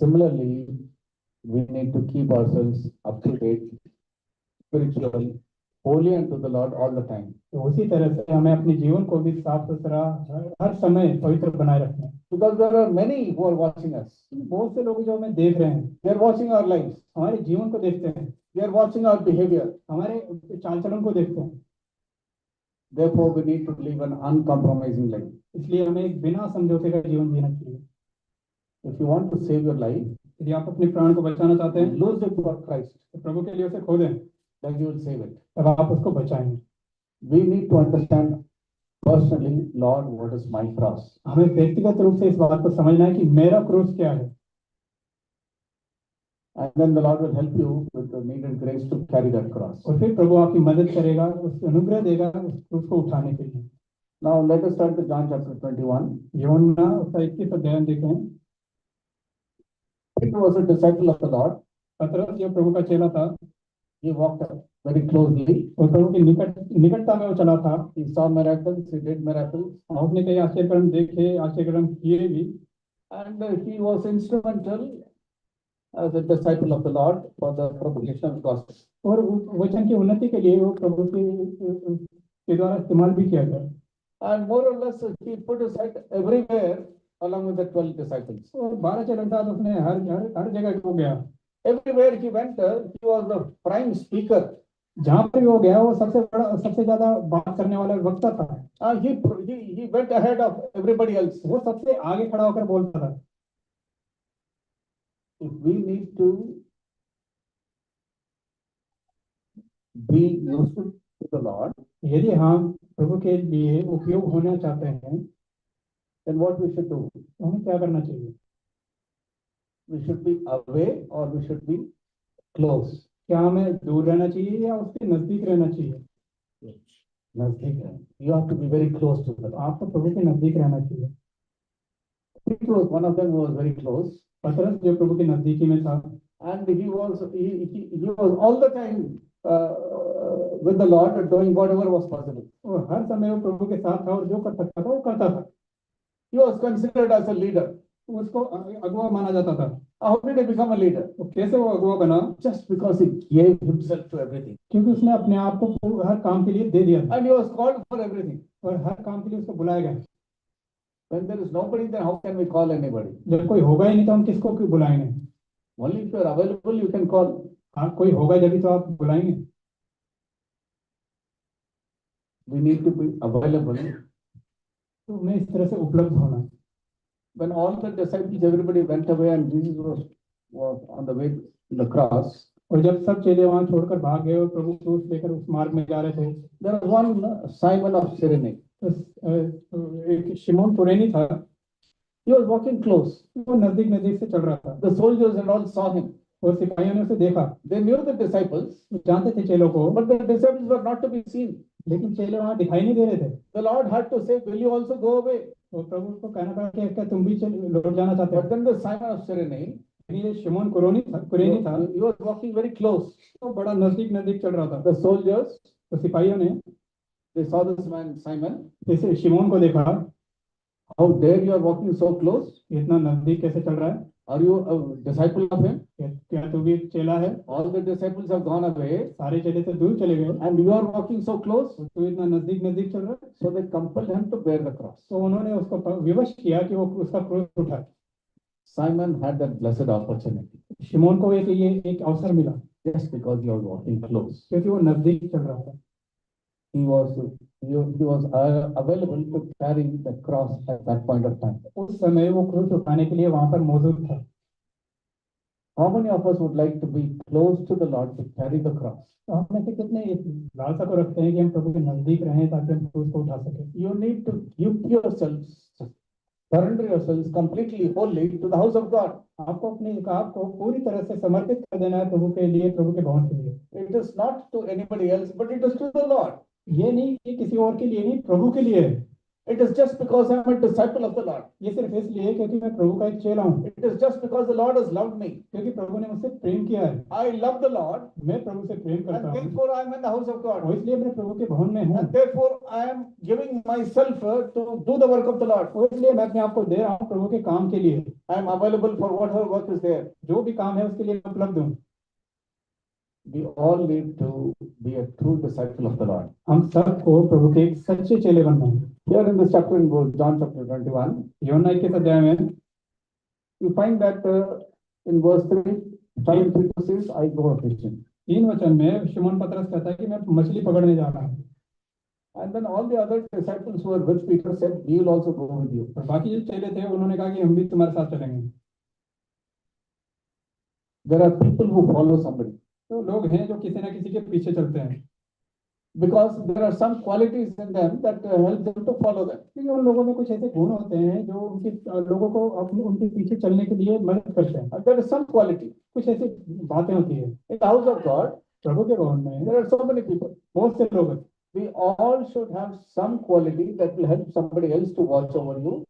Similarly, we need to keep ourselves up to date, spiritual, holy unto the Lord all the time. तो उसी तरह से हमें अपने जीवन को भी साफ सुथरा हर समय पवित्र बनाए रखना है, Because there are many who are watching us. बहुत से लोग जो हमें देख रहे हैं, They are watching our lives. हमारे जीवन को देखते हैं, They are watching our behavior. हमारे चाल चलन को देखते हैं। Therefore, we need to live an uncompromising life. इसलिए हमें एक बिना समझौते का जीवन जीना चाहिए। If you want to save your life, यदि आप अपने प्राण को बचाना चाहते हैं lose it for Christ. तो प्रभु के लिए उसे खो दें, Then you will save it. तब आप उसको बचाएंगे। We need to understand personally, Lord, what is my cross? हमें व्यक्तिगत रूप से इस बात को समझना है कि मेरा क्रूस क्या है, And then the Lord will help you with the need and grace to carry that cross. और फिर प्रभु आपकी मदद करेगा, उसको अनुग्रह देगा उस क्रूस को उठाने के लिए। Now let us turn to John chapter 21. यूहन्ना उसका 21 अध्याय देखें। Peter was a disciple of the Lord. पतरस जो प्रभु का चेला था, He walked very closely. और प्रभु की निकटता में वो चला था, He saw miracles. He did miracles. और उसने कई आश्चर्यकर्म देखे, आश्चर्यकर्म किए भी, And he was instrumental as a disciple of the Lord for the propagation of the gospel. और वचन की उन्नति के लिए वो प्रभु के द्वारा इस्तेमाल भी किया गया। And more or less, he put his head everywhere along with the 12 disciples. और 12 चेलों के साथ उसने हर जगह हो गया। Everywhere he went, he was the prime speaker. जहाँ पर भी हो गया वो सबसे ज्यादा बात करने वाला वक्ता था। He went ahead of everybody else. वो सबसे आगे खड़ा होकर बोलता था। If we need to be useful to the Lord, यदि हम प्रभु के लिए उपयोग होना चाहते हैं then what we should do? तो हमें क्या करना चाहिए? we should be away or we should be close? क्या हमें दूर रहना चाहिए या उसके नजदीक रहना चाहिए? नजदीक है. You have to be very close to the Lord. आपको प्रभु के नजदीक रहना चाहिए. Very close. One of them was very close, पतरस जो प्रभु के नजदीकी में था, and he was all the time with the Lord, doing whatever was possible. और हर समय वो प्रभु के साथ था और जो कर सकता था वो करता था. He was considered as a leader. उसको अगुआ माना जाता था. How did he become a leader? तो कैसे वो अगुआ बना? Just because he gave himself to everything, क्योंकि उसने अपने आप को हर काम के लिए दे दिया था and he was called for everything. और हर काम के लिए उसको बुलाया गया. When there is nobody, then how can we call anybody? जब कोई होगा ही नहीं तो हम किसको क्यों बुलाएंगे? Only if you are available, you can call. हाँ, कोई होगा जब तो आप बुलाएंगे. We need to be available. तो हमें इस तरह से उपलब्ध होना है. When all the disciples, everybody went away, and Jesus was on the way to the cross, और जब सब चेले वहां छोड़कर भाग गए और प्रभु क्रूस लेकर उस मार्ग में जा रहे थे, there was one Simon of Cyrene. तो एक शिमोन कुरेनी था. He was walking close. वो नजदीक नजदीक से चल रहा था. The soldiers and all saw him. और सिपाहियों ने उसे देखा. They knew the disciples, वो जानते थे चेलों को, but the disciples were not to be seen. लेकिन चेले वहां दिखाई नहीं दे रहे थे. The Lord had to say, "Will you also go away?" तो प्रभु को कहना पड़ा कि क्या तुम भी लौट जाना चाहते हो? But then the Simon of Cyrene, ये शिमोन कुरेनी था. he was walking very close. तो बड़ा नजदीक नजदीक चल रहा था. The soldiers, तो सिपाहियों ने they saw this man Simon. जैसे शिमोन को देखा, How dare you are walking so close? इतना नजदीक कैसे चल रहा है? Are you a disciple of him? क्या तू भी चेला है? All the disciples have gone away, सारे चेले से दूर चले गए, and you are walking so close. तो इतना नजदीक नजदीक चल रहा है. So they compelled him to bear the cross. तो उन्होंने उसको विवश किया कि वो उसका क्रूस उठाए. Simon had that blessed opportunity शिमोन को ये एक अवसर मिला just because he was walking close. क्योंकि वो नजदीक चल रहा था. He was available to carry the cross at that point of time. उस समय वो क्रूस उठाने के लिए वहां पर मौजूद था. How many of us would like to be close to the Lord to carry the cross? तो हम में से कितने इस लालसा को रखते हैं कि हम प्रभु के नजदीक रहें ताकि हम क्रूस को उठा सके? You need to give yourselves, surrender yourselves completely, wholly to the house of God. आपको अपने आप को पूरी तरह से समर्पित कर देना है प्रभु के लिए, प्रभु के भवन के लिए. It is not to anybody else, but it is to the Lord. ये नहीं कि किसी और के लिए नहीं, प्रभु के लिए है. It is just because I am a disciple of the Lord. ये सिर्फ इसलिए क्योंकि मैं प्रभु का एक चेला हूँ, It is just because the Lord has loved me. क्योंकि प्रभु ने मुझसे प्रेम किया है. I love the Lord, मैं प्रभु से प्रेम and करता हूँ therefore I am in the house of God. और इसलिए मैं प्रभु के भवन में हूँ. And therefore I am giving myself to do the work of the Lord. और इसलिए मैं अपने आप को दे रहा हूँ प्रभु के काम के लिए. I am available for whatever work is there. जो भी काम है उसके लिए मैं उपलब्ध हूँ. We all need to be a true disciple of the Lord. हम सबको प्रभु के एक सच्चे चेले बनना है. Here in this chapter, in John chapter 21, यूहन्ना 21 अध्याय में you find that in verse 3, Simon Peter says, "I go a fishing." 3 वचन में शिमोन पतरस कहता है कि मैं मछली पकड़ने जा रहा हूँ. And then all the other disciples who were with Peter said, "We will also go with you." और बाकी जो चेले थे उन्होंने कहा कि हम भी तुम्हारे साथ चलेंगे. There are people who follow somebody तो लोग हैं जो किसी ना किसी के पीछे चलते हैं because there are some qualities in them that help them to follow them. क्योंकि उन लोगों में कुछ ऐसे गुण होते हैं जो उनके लोगों को अपने उनके पीछे चलने के लिए मदद करते हैं. And there is some quality. कुछ ऐसी बातें होती है. In the house of God, प्रभु के भवन में there are so many people. बहुत से लोग हैं. We all should have some quality that will help somebody else to watch over you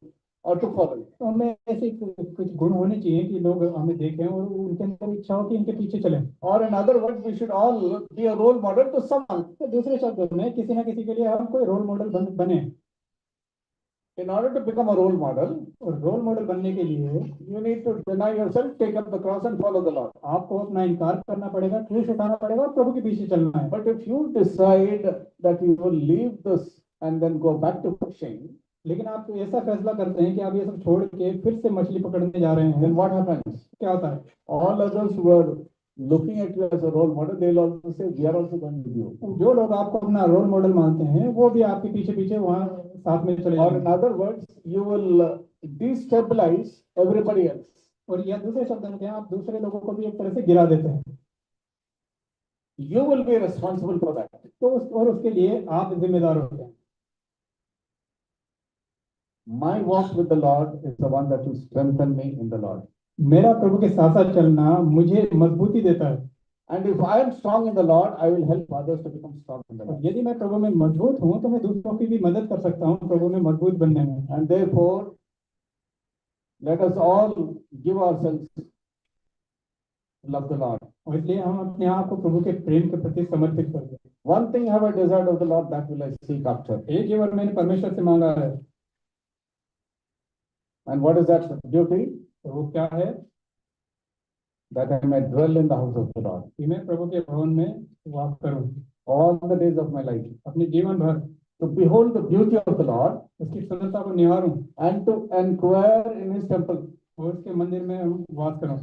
or to follow you. तो हमें ऐसे कुछ गुण होने चाहिए कि लोग हमें देखें और उनके अंदर इच्छा हो कि इनके पीछे चलें. Or in other words, we should all be a role model to someone. तो दूसरे शब्दों में किसी ना किसी के लिए हम कोई रोल मॉडल बने. In order to become a role model, और रोल मॉडल बनने के लिए you need to deny yourself, take up the cross and follow the Lord. आपको अपना इनकार करना पड़ेगा, क्रूस उठाना पड़ेगा और प्रभु के पीछे चलना है. But if you decide that you will leave this and then go back to fishing, लेकिन आप ऐसा फैसला करते हैं कि आप ये सब छोड़ के फिर से मछली पकड़ने जा रहे हैं, then what happens? क्या होता है? All others who are looking at you as a role model, they will also say, "We are also going with you." जो लोग आपको अपना रोल मॉडल मानते हैं वो भी आपके पीछे पीछे वहाँ साथ में चले Or in जाएंगे. other words, you will destabilize everybody else. और या दूसरे शब्दों में आप दूसरे लोगों को भी एक तरह से गिरा देते हैं. You will be responsible for that. तो और उसके लिए आप जिम्मेदार होते हैं. My walk with the Lord is the one that will strengthen me in the Lord. मेरा प्रभु के साथ साथ चलना मुझे मजबूती देता है। And if I am strong in the Lord, I will help others to become strong in the और Lord. यदि मैं प्रभु में मजबूत हूँ तो मैं दूसरों की भी मदद कर सकता हूँ प्रभु में मजबूत बनने में। And therefore, let us all give ourselves to love the Lord. और इसलिए हम अपने आप को प्रभु के प्रेम के प्रति समर्पित कर दें। One thing have I desired of the Lord, that will I seek after. एक ही बार मैंने परमेश्वर से मांगा है। And what is that duty? तो वो क्या है? That I may dwell in the house of the Lord कि मैं प्रभु के भवन में वास करूं all the days of my life, अपने जीवन भर, to behold the beauty of the Lord उसकी सुंदरता को निहारूं and to inquire in His temple. और उसके मंदिर में हम वास करूं।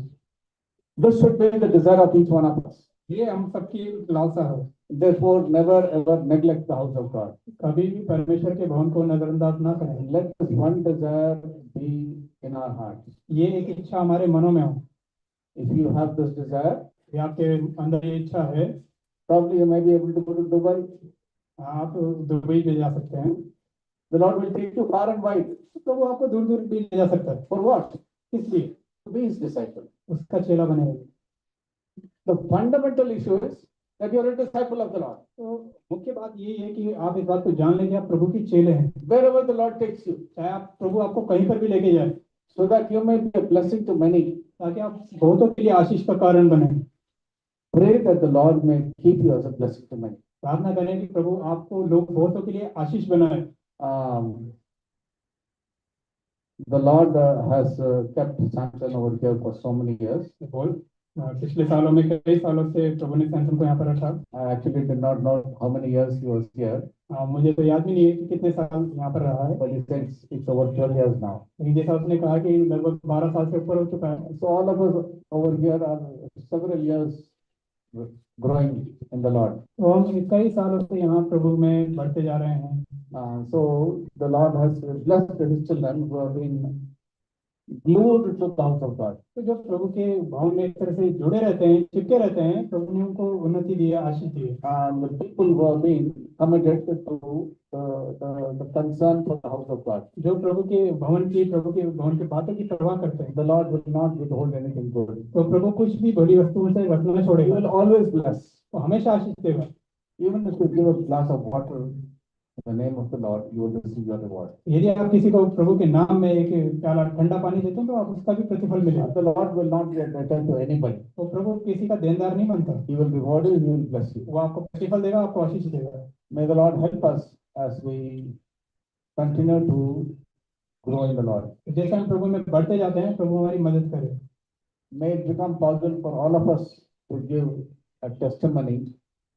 This should be the desire of each one of us. ये हम सबकी लालसा है। Therefore, never ever neglect the house of God. कभी भी परमेश्वर के भवन को नजरअंदाज ना करें। Let this one desire be in our hearts. ये एक इच्छा हमारे मनों में हो। If you have this desire, ये आपके अंदर ये इच्छा है, probably you may be able to go to Dubai. आप दुबई भी जा सकते हैं। The Lord will take you far and wide. तो वो आपको दूर दूर भी ले जा सकता है। For what? इसलिए To be His disciple. उसका चेला बने रहिए। The fundamental issue is that you are a disciple of the Lord. तो मुख्य बात ये है कि आप इस बात को जान लें कि आप प्रभु के चेले हैं। Wherever the Lord takes you, चाहे आप प्रभु आपको कहीं पर भी लेके जाए, so that you may be a blessing to many. ताकि आप बहुतों के लिए आशीष का कारण बने। Pray that the Lord may keep you as a blessing to many. प्रार्थना करें कि प्रभु आपको लोग बहुतों के लिए आशीष बनाए। The Lord has kept Samson over here for so many years. पिछले सालों में कई सालों से प्रभु ने सैमसन को यहाँ पर रखा। I actually did not know how many years he was here, मुझे तो याद भी नहीं है कि कितने साल यहाँ पर रहा है। but he says it's over 12 years now. लेकिन जैसा उसने कहा कि लगभग 12 साल से ऊपर हो चुका है। So all of us over here are several years growing in the Lord. तो हम कई सालों से यहाँ प्रभु में बढ़ते जा रहे हैं। So the Lord has blessed His children who have been glued to the house of God. तो जो प्रभु के भवन में एक तरह से जुड़े रहते हैं, चिपके रहते हैं, प्रभु ने उनको उन्नति दी है, आशीष दी है। And the people who have been committed to the concern for the house of God. जो प्रभु के भवन की बातों की परवाह करते हैं, The Lord will not withhold anything good. तो प्रभु कुछ भी भली वस्तुओं से रखना He छोड़ेगा। will always bless. तो हमेशा आशीष देगा। Even if you give a glass of water in the name of the Lord, you will receive your reward. यदि आप किसी को प्रभु के नाम में एक प्याला ठंडा पानी देते हैं तो आप उसका भी प्रतिफल मिलेगा। The Lord will not be a debtor to anybody. तो प्रभु किसी का देनदार नहीं बनता। He will reward you, He will bless you. वो आपको प्रतिफल देगा, आपको आशीष देगा। May the Lord help us as we continue to grow in the Lord. जैसे हम प्रभु में बढ़ते जाते हैं, प्रभु हमारी मदद करे। May it become possible for all of us to give a testimony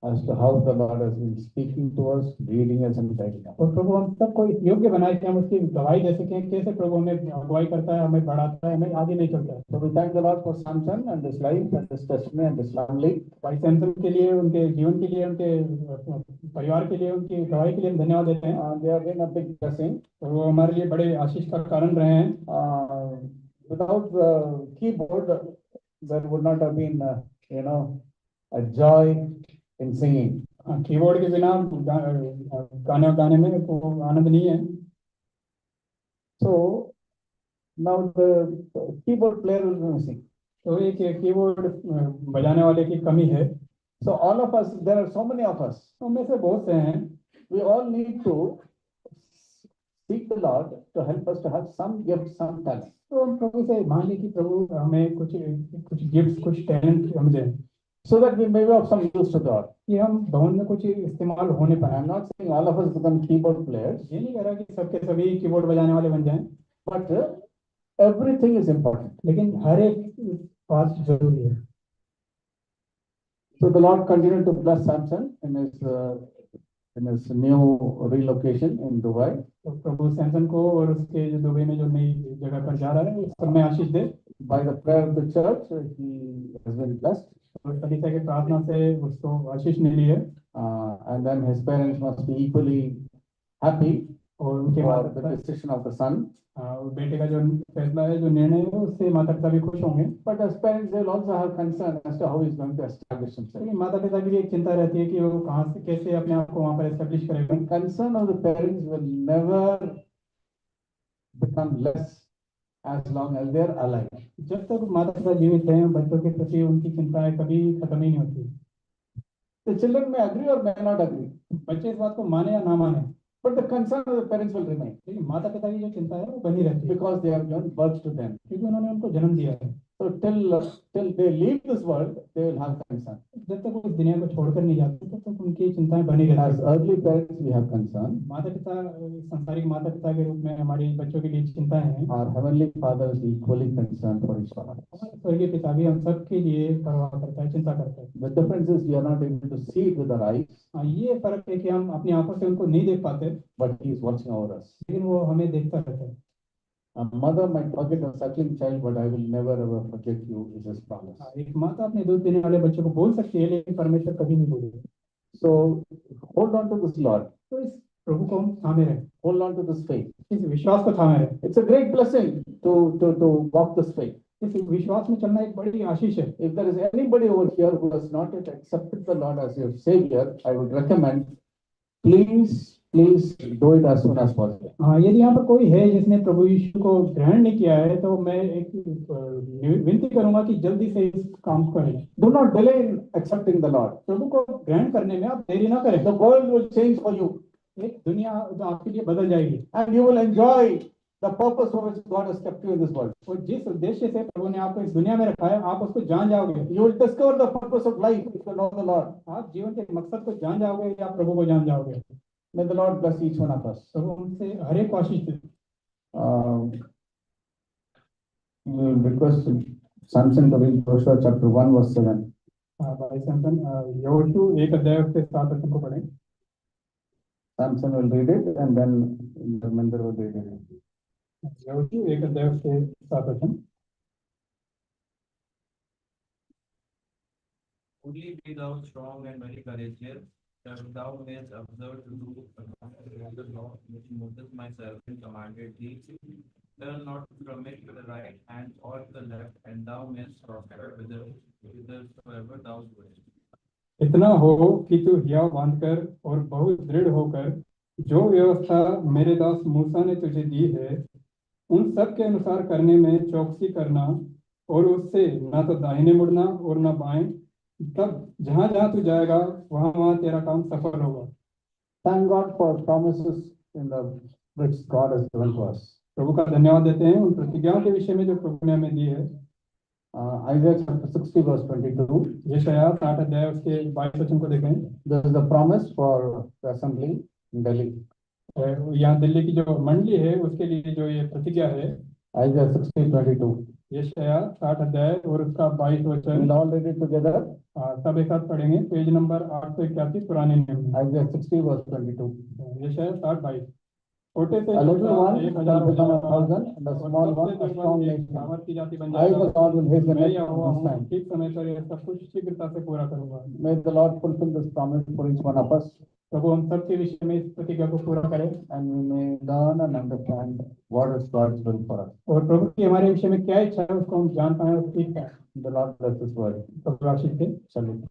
as to how the Lord has been speaking to us, leading us and guiding us. और प्रभु हम सबको इस योग्य बनाए कि हम उसकी गवाही दे सकें, कैसे प्रभु हमें अगुवाई करता है, हमें बढ़ाता है, हमें आगे ले चलता है। So we thank the Lord for Samson and his life and his testimony and his family. भाई सैमसन के लिए, उनके जीवन के लिए, उनके परिवार के लिए, उनकी गवाही के लिए हम धन्यवाद देते हैं। They have been a big blessing. और वो हमारे लिए बड़े आशीष का कारण रहे हैं। Without the keyboard, there would not have been, a joy in singing. Keyboard के बिना गाने में वो आनंद नहीं है। So now the keyboard player will be missing. तो एक कीबोर्ड बजाने वाले की कमी है। So all of us, there are so many of us. उनमें से बहुत से हैं। We all need to seek the Lord to help us to have some gift, some talent. तो हम प्रभु से मांगे कि प्रभु हमें कुछ गिफ्ट, कुछ टैलेंट हमें दें, so that we may be of some use to God. कि हम भवन में कुछ इस्तेमाल होने पाए। I am not saying all of us become keyboard players, ये नहीं कह रहा कि सबके सभी कीबोर्ड बजाने वाले बन जाएं, but everything is important. लेकिन हर एक बात जरूरी है। So the Lord continued to bless Samson in his new relocation in Dubai. तो प्रभु सैमसन को और उसके जो दुबई में जो नई जगह पर जा रहा है, उस पर में आशीष दे। By the prayer of the church, he has been blessed. और कलीसिया की प्रार्थना से उसको आशीष मिली है। And then his parents must be equally happy और उनके for माता the पिता, decision of the son. बेटे का जो फैसला है, जो निर्णय है, उससे माता पिता भी खुश होंगे। But as parents, they will also have concern as to how he is going to establish himself. लेकिन माता पिता की भी एक चिंता रहती है कि वो कहाँ से कैसे अपने आप को वहाँ पर एस्टेब्लिश करेगा। The concern of the parents will never become less as long as they are alive. जब तक माता पिता जीवित हैं बच्चों के प्रति उनकी चिंताएं कभी खत्म ही नहीं होती। The children may agree or may not agree, बच्चे इस बात को माने या ना माने, but the concern of the parents will remain लेकिन माता पिता की जो चिंता है वो बनी रहती है, because they have given birth to them. क्योंकि उन्होंने उनको जन्म दिया है। So till they leave this world, they will have concern. जब तक वो इस दुनिया को छोड़कर नहीं जाते तब तक उनकी चिंताएं बनी रहती As है। earthly parents, we have concern. माता पिता, संसारिक माता पिता के रूप में हमारी बच्चों के लिए चिंताएं हैं। Our heavenly Father is equally concerned for each one of us. हमारे स्वर्गीय पिता भी हम सब के लिए परवाह करता है, चिंता करता है। The difference is we are not able to see it with our eyes, हाँ, ये फर्क है कि हम अपनी आंखों से उनको नहीं देख पाते, but He is watching over us. लेकिन वो हमें देखता रहता है। A mother might forget a suckling child, but I will never ever forget you, is His promise. हाँ, एक माता अपने दूध देने वाले बच्चे को बोल सकती है, लेकिन परमेश्वर कभी नहीं बोलेगा। So hold on to this Lord. तो इस प्रभु को हम थामे रहे, Hold on to this faith. इस विश्वास को थामे रहे। It's a great blessing to walk this faith. इस विश्वास में चलना एक बड़ी आशीष है। If there is anybody over here who has not yet accepted the Lord as your Savior, I would recommend, please do it as soon as possible. हाँ, यदि यहाँ पर कोई है जिसने प्रभु यीशु को ग्रहण नहीं किया है, तो मैं एक विनती करूंगा कि जल्दी से इस काम को करें। Do not delay in accepting the Lord. प्रभु को ग्रहण करने में आप देरी ना करें। The world will change for you, एक दुनिया आपके लिए बदल जाएगी and you will enjoy the purpose for which God has kept you in this world. और जिस उद्देश्य से प्रभु ने आपको इस दुनिया में रखा है, आप उसको जान जाओगे। You will discover the purpose of life if you know the Lord. आप जीवन के मकसद को जान जाओगे या प्रभु को जान जाओगे। May the Lord bless each one of us. प्रभु हमसे हर एक को आशीष दे। We will request Samson to read Joshua chapter 1 verse 7. भाई सैमसन यहोशू 1:7 को पढ़ें। Samson will read it and then Dharmendra will read it. यहोशू 1:7। Only be thou strong and very courageous, that thou mayest observe to do according to all the law which Moses my servant commanded thee. Turn not from it to the right hand or to the left, and thou mayest prosper whithersoever thou goest. इतना हो कि तू हियाव बांधकर और बहुत दृढ़ होकर जो व्यवस्था मेरे दास मूसा ने तुझे दी है उन सब के अनुसार करने में चौकसी करना, और उससे ना तो दाहिने मुड़ना और ना बाएं, तब जहां जहां तू जाएगा वहां वहां तेरा काम सफल होगा। Thank God for promises in the which God has given to us. प्रभु का धन्यवाद देते हैं उन प्रतिज्ञाओं के विषय में जो प्रभु ने हमें दी है। Isaiah chapter 60 verse 22. यशायाह 60 उसके 22 को देखें। This is the promise for the assembly in Delhi. यहाँ दिल्ली की जो मंडली है उसके लिए जो ये प्रतिज्ञा है, Isaiah 60:22. यशायाह 60 और उसका 22। We'll all read it together. सब एक साथ पढ़ेंगे। पेज नंबर 881 पुराने नियम में। Isaiah 60 verse 22. यशायाह 60:22। छोटे से A little one shall 1000 become 1,000, and a small one a strong nation. सामर्थ की जाति बन I, the जाएगा। Lord, will hasten मैं it यहोवा in his हूँ, time. ठीक समय पर यह सब कुछ शीघ्रता से पूरा करूंगा। May the Lord fulfill this promise for each one of us, प्रभु हम सब के विषय में इस प्रतिज्ञा को पूरा करें, and we may learn and understand what is God's will for us. और प्रभु की हमारे विषय में क्या इच्छा है उसको हम जान पाए और सीख पाए। The Lord bless His word. Prabhu Ashish they. Salute.